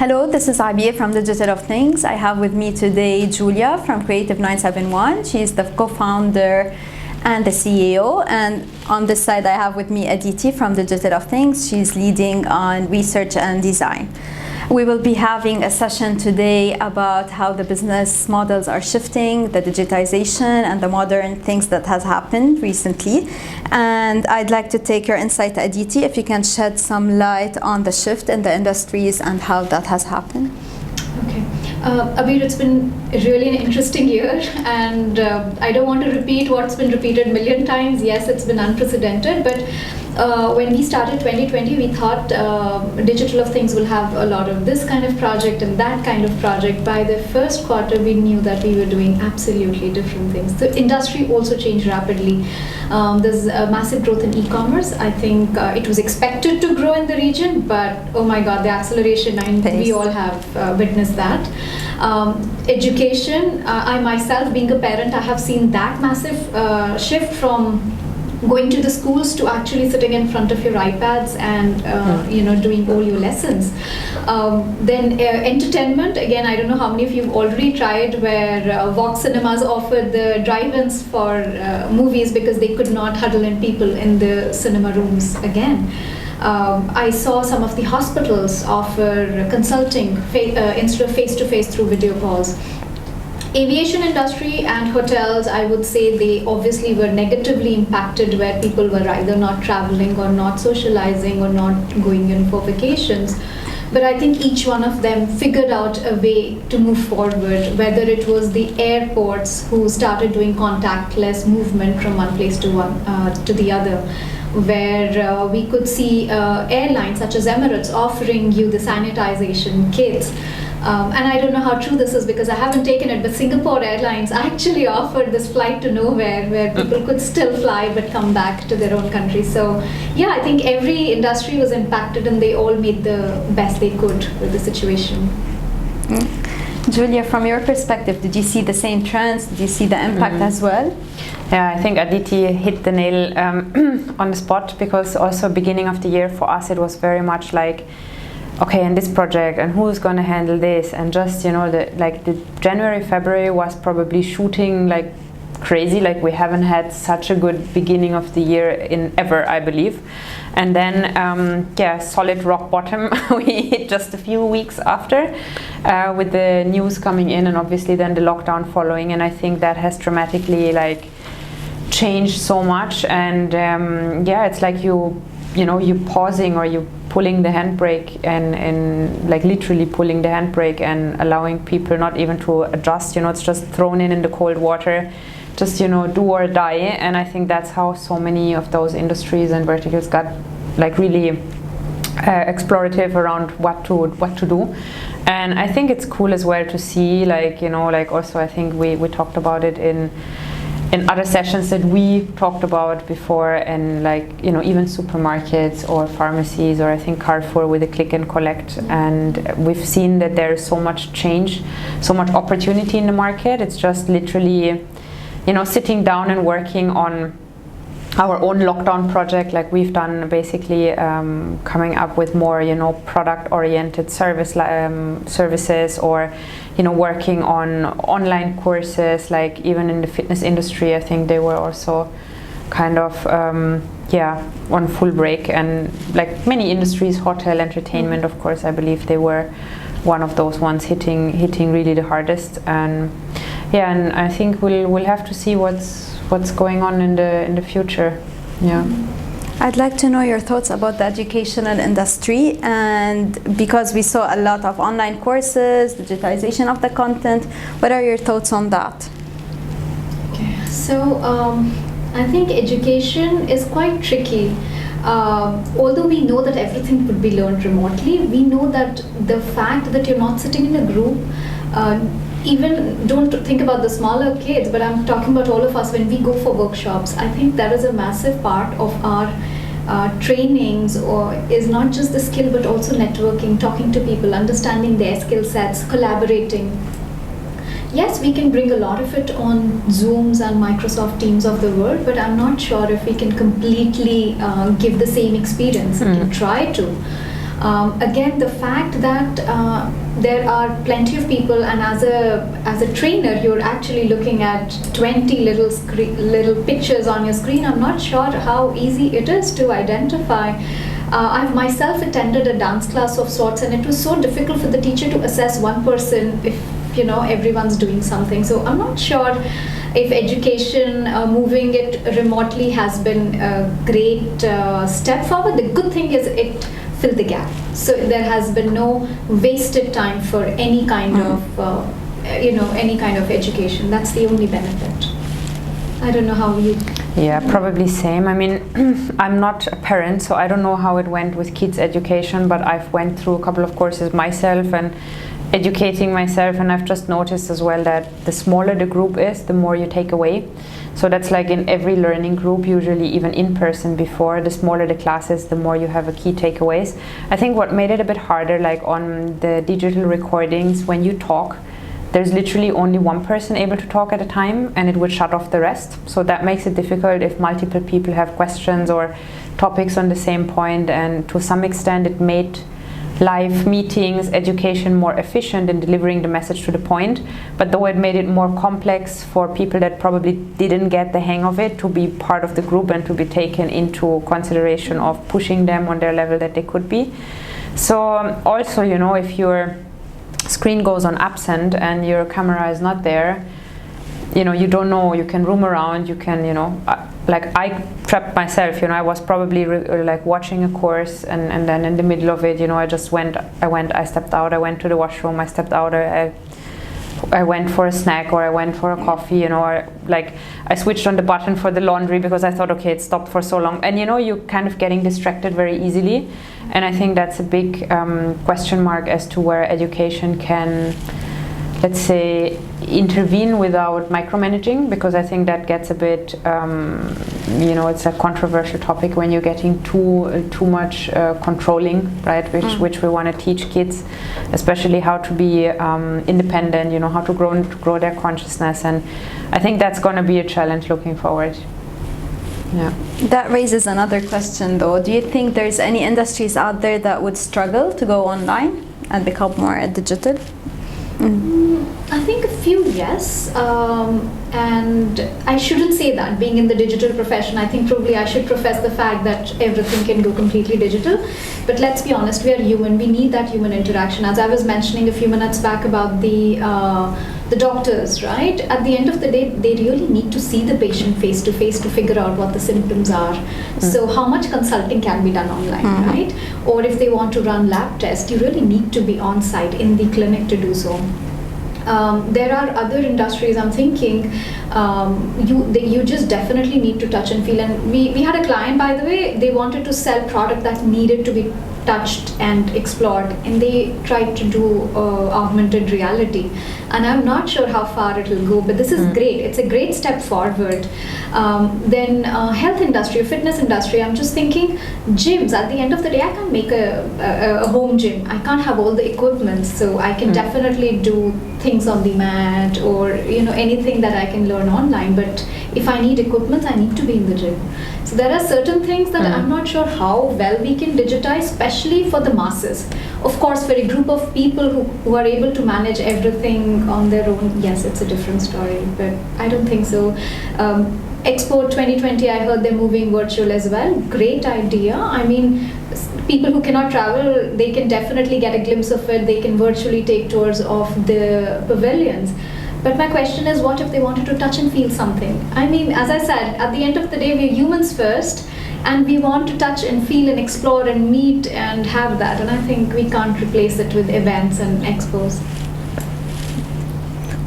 Hello, this is Abir from Digital of Things. I have with me today Julia from Creative 971. She's the co-founder and the CEO. And on this side, I have with me Aditi from Digital of Things. She's leading on research and design. We will be having a session today about how the business models are shifting, the digitization and the modern things that has happened recently. And I'd like to take your insight, Aditi, if you can shed some light on the shift in the industries and how that has happened. Okay. Abir, it's been really an interesting year, and I don't want to repeat what's been repeated a million times. Yes, it's been unprecedented, but when we started 2020, we thought Digital of Things will have a lot of this kind of project and that kind of project. By the first quarter, we knew that we were doing absolutely different things. The industry also changed rapidly. There's a massive growth in e-commerce. I think it was expected to grow in the region, but oh my God, the acceleration, we all have witnessed that. Education, I myself being a parent, I have seen that massive shift from going to the schools to actually sitting in front of your iPads and doing all your lessons. Then entertainment, again, I don't know how many of you have already tried where Vox Cinemas offered the drive-ins for movies because they could not huddle in people in the cinema rooms again. I saw some of the hospitals offer consulting instead of face-to-face through video calls. Aviation industry and hotels, I would say they obviously were negatively impacted where people were either not traveling or not socializing or not going in for vacations. But I think each one of them figured out a way to move forward, whether it was the airports who started doing contactless movement from one place to the other, where we could see airlines such as Emirates offering you the sanitization kits. And I don't know how true this is because I haven't taken it, but Singapore Airlines actually offered this flight to nowhere where people could still fly but come back to their own country. So yeah, I think every industry was impacted and they all made the best they could with the situation. Julia, from your perspective, did you see the same trends? Did you see the impact as well? Yeah, I think Aditi hit the nail on the spot because also beginning of the year for us it was very much like, okay, in this project and who's going to handle this, and just the January, February was probably shooting like crazy, like we haven't had such a good beginning of the year in ever, I believe. And then solid rock bottom we hit just a few weeks after with the news coming in and obviously then the lockdown following, and I think that has dramatically changed so much. And it's like you pausing or you pulling the handbrake and like literally pulling the handbrake and allowing people not even to adjust, it's just thrown in the cold water, just do or die. And I think that's how so many of those industries and verticals got like really explorative around what to do. And I think it's cool as well to see also I think we talked about it in other sessions that we talked about before, and even supermarkets or pharmacies, or I think Carrefour with the click and collect. And we've seen that there is so much change, so much opportunity in the market. It's just literally, sitting down and working on our own lockdown project, like we've done, basically coming up with more, product-oriented services, or working on online courses. Like even in the fitness industry, I think they were also kind of on full break, and like many industries, hotel, entertainment, of course, I believe they were one of those ones hitting really the hardest. And and I think we'll have to see what's going on in the future. I'd like to know your thoughts about the educational industry, and because we saw a lot of online courses, digitization of the content, what are your thoughts on that? Okay, so I think education is quite tricky. Although we know that everything could be learned remotely, we know that the fact that you're not sitting in a group, even don't think about the smaller kids, but I'm talking about all of us when we go for workshops. I think that is a massive part of our trainings, or is not just the skill but also networking, talking to people, understanding their skill sets, collaborating. Yes, we can bring a lot of it on Zooms and Microsoft Teams of the world, but I'm not sure if we can completely give the same experience. We can try to. Again, the fact that there are plenty of people, and as a trainer, you're actually looking at 20 little pictures on your screen. I'm not sure how easy it is to identify. I've myself attended a dance class of sorts, and it was so difficult for the teacher to assess one person if everyone's doing something. So I'm not sure if education, moving it remotely, has been a great step forward. The good thing is it filled the gap. So there has been no wasted time for any kind of any kind of education. That's the only benefit. I don't know how you. Yeah, probably same. I mean, I'm not a parent, so I don't know how it went with kids' education, but I've went through a couple of courses myself and educating myself, and I've just noticed as well that the smaller the group is, the more you take away. So that's like in every learning group, usually even in person before, the smaller the classes, the more you have a key takeaways. I think what made it a bit harder, like on the digital recordings, when you talk, there's literally only one person able to talk at a time, and it would shut off the rest. So that makes it difficult if multiple people have questions or topics on the same point, and to some extent it made live meetings, education more efficient in delivering the message to the point, but though it made it more complex for people that probably didn't get the hang of it to be part of the group and to be taken into consideration of pushing them on their level that they could be. So also, if your screen goes on absent and your camera is not there, you don't know, you can roam around, you can, like I trapped myself, I was probably like watching a course, and then in the middle of it, I stepped out, I went to the washroom, I stepped out, I went for a snack, or I went for a coffee, or like I switched on the button for the laundry because I thought, okay, it stopped for so long. And you're kind of getting distracted very easily. And I think that's a big question mark as to where education can, let's say, intervene without micromanaging, because I think that gets a bit, it's a controversial topic when you're getting too much controlling, right? Which we want to teach kids, especially how to be independent, how to grow their consciousness, and I think that's going to be a challenge looking forward. Yeah. That raises another question, though. Do you think there's any industries out there that would struggle to go online and become more digital? I think a few, yes, and I shouldn't say that being in the digital profession. I think probably I should profess the fact that everything can go completely digital, but let's be honest, we are human, we need that human interaction. As I was mentioning a few minutes back about the doctors, right? At the end of the day, they really need to see the patient face to face to figure out what the symptoms are. So how much consulting can be done online, right? Or if they want to run lab tests, you really need to be on site in the clinic to do so. There are other industries I'm thinking you just definitely need to touch and feel. And we had a client, by the way, they wanted to sell product that needed to be touched and explored, and they tried to do augmented reality, and I'm not sure how far it will go, but this is great. It's a great step forward. Then health industry, fitness industry, I'm just thinking gyms. At the end of the day, I can't make a home gym. I can't have all the equipment, so I can definitely do things on the mat, or anything that I can learn online, but if I need equipment, I need to be in the gym. So there are certain things that I'm not sure how well we can digitize, especially for the masses. Of course, for a group of people who are able to manage everything on their own, yes, it's a different story, but I don't think so. Expo 2020, I heard they're moving virtual as well. Great idea. I mean, people who cannot travel, they can definitely get a glimpse of it. They can virtually take tours of the pavilions. But my question is, what if they wanted to touch and feel something? I mean, as I said, at the end of the day, we're humans first, and we want to touch and feel and explore and meet and have that. And I think we can't replace it with events and expos.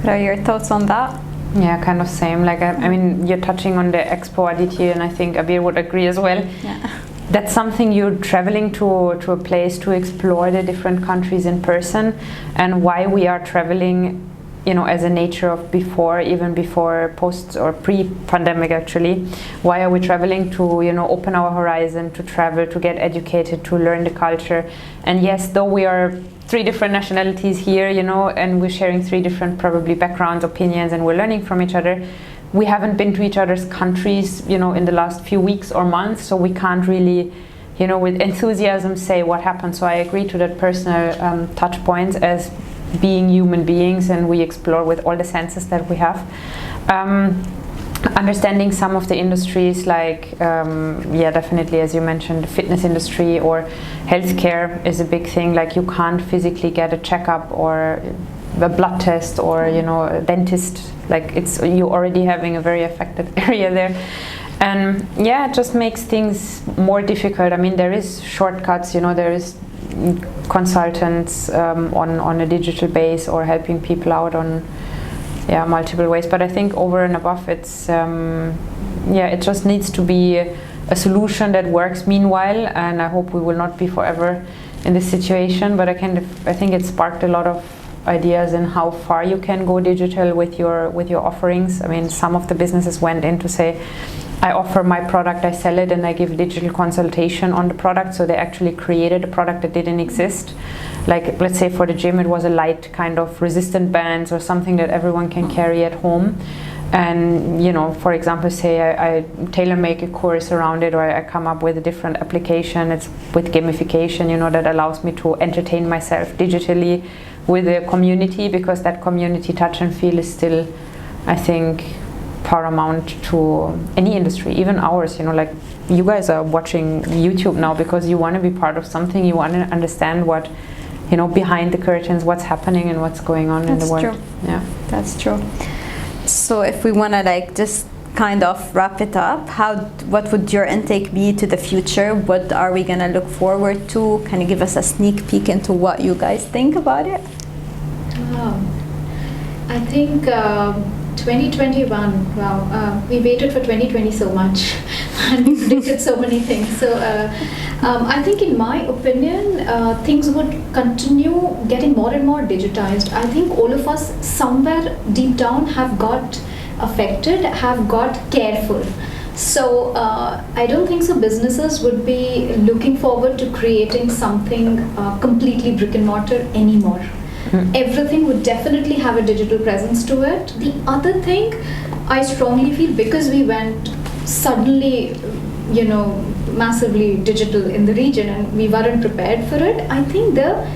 What are your thoughts on that? Yeah, kind of same. Like, I mean, you're touching on the Expo Aditi, and I think Abir would agree as well. Yeah. That's something you're traveling to a place to explore the different countries in person, and why we are traveling, as a nature of even before post or pre-pandemic actually. Why are we traveling? To, open our horizon, to travel, to get educated, to learn the culture. And yes, though we are 3 different nationalities here, and we're sharing 3 different probably backgrounds, opinions, and we're learning from each other, we haven't been to each other's countries, in the last few weeks or months, so we can't really, you know, with enthusiasm say what happened. So I agree to that personal touch points as being human beings, and we explore with all the senses that we have. Understanding some of the industries, like definitely, as you mentioned, the fitness industry or healthcare is a big thing. Like, you can't physically get a checkup or a blood test or, you know, a dentist. Like, it's, you already having a very affected area there. And yeah, it just makes things more difficult. I mean, there is shortcuts, you know, there is consultants on a digital base or helping people out on multiple ways. But I think over and above, it's it just needs to be a solution that works meanwhile, and I hope we will not be forever in this situation. But I think it sparked a lot of ideas in how far you can go digital with your offerings. I mean, some of the businesses went in to say, I offer my product, I sell it, and I give digital consultation on the product. So they actually created a product that didn't exist. Like, let's say for the gym, it was a light kind of resistant bands or something that everyone can carry at home. And, you know, for example, say I tailor make a course around it, or I come up with a different application. It's with gamification, you know, that allows me to entertain myself digitally with the community, because that community touch and feel is still, I think, paramount to any industry, even ours. You know, like, you guys are watching YouTube now because you want to be part of something, you want to understand what, you know, behind the curtains, what's happening and what's going on in the world. That's true. Yeah, that's true. So if we want to, like, just kind of wrap it up, what would your intake be to the future? What are we gonna look forward to? Can you give us a sneak peek into what you guys think about it? I think 2021, wow, we waited for 2020 so much and we predicted so many things. So I think, in my opinion, things would continue getting more and more digitized. I think all of us somewhere deep down have got affected, have got careful. So I don't think so businesses would be looking forward to creating something completely brick and mortar anymore. Everything would definitely have a digital presence to it. The other thing, I strongly feel, because we went suddenly, you know, massively digital in the region and we weren't prepared for it, I think the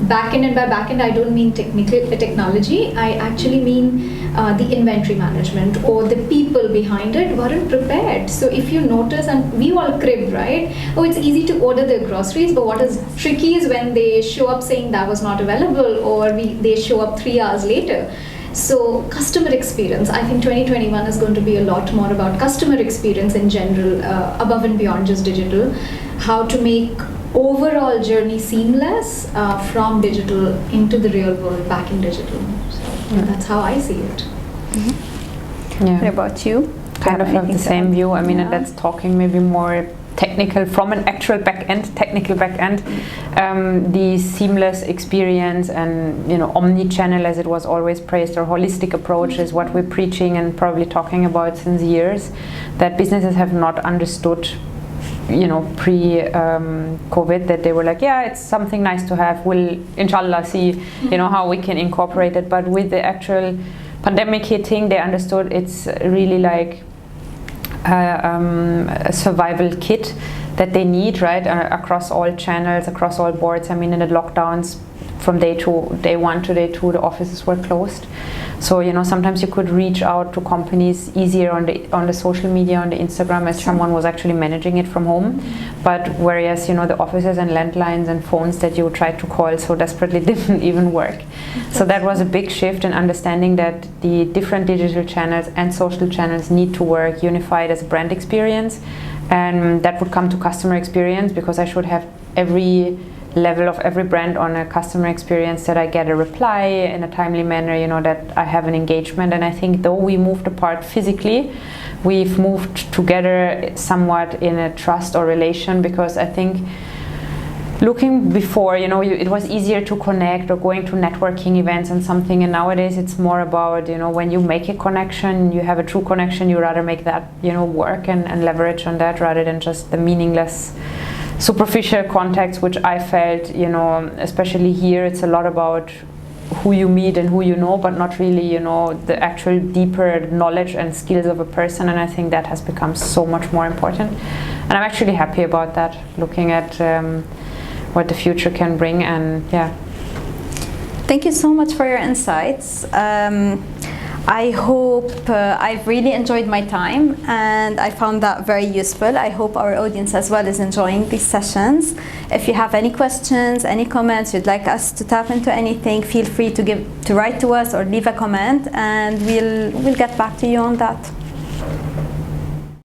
backend, and by backend I don't mean technology, I actually mean the inventory management or the people behind it weren't prepared. So if you notice, and we all crib, right? Oh, it's easy to order the groceries, but what is tricky is when they show up saying that was not available, or they show up 3 hours later. So customer experience, I think 2021 is going to be a lot more about customer experience in general, above and beyond just digital. How to make overall journey seamless from digital into the real world, back in digital. So that's how I see it. Yeah. What about you? Kind of have the same view. I mean, and that's talking maybe more technical from an actual technical back end. The seamless experience and, you know, omni-channel, as it was always praised, or holistic approach is what we're preaching and probably talking about since years, that businesses have not understood, you know, pre-COVID, that they were like, yeah, it's something nice to have, we'll inshallah see, you know, how we can incorporate it. But with the actual pandemic hitting, they understood it's really like a survival kit that they need, right, across all channels, across all boards. I mean, in the lockdowns, from day 1 to day 2, the offices were closed. So, you know, sometimes you could reach out to companies easier on the social media, on the Instagram, as someone was actually managing it from home. But whereas, you know, the offices and landlines and phones that you tried to call so desperately didn't even work. So that was a big shift in understanding that the different digital channels and social channels need to work unified as a brand experience. And that would come to customer experience, because I should have every level of every brand on a customer experience, that I get a reply in a timely manner, you know, that I have an engagement. And I think though we moved apart physically, we've moved together somewhat in a trust or relation, because I think looking before, you know, it was easier to connect or going to networking events and something, and nowadays it's more about, you know, when you make a connection, you have a true connection, you rather make that, you know, work and leverage on that rather than just the meaningless superficial contacts, which I felt, you know, especially here, it's a lot about who you meet and who you know, but not really, you know, the actual deeper knowledge and skills of a person. And I think that has become so much more important. And I'm actually happy about that, looking at what the future can bring, and yeah. Thank you so much for your insights. I hope I've really enjoyed my time, and I found that very useful. I hope our audience as well is enjoying these sessions. If you have any questions, any comments, you'd like us to tap into anything, feel free to write to us or leave a comment, and we'll get back to you on that.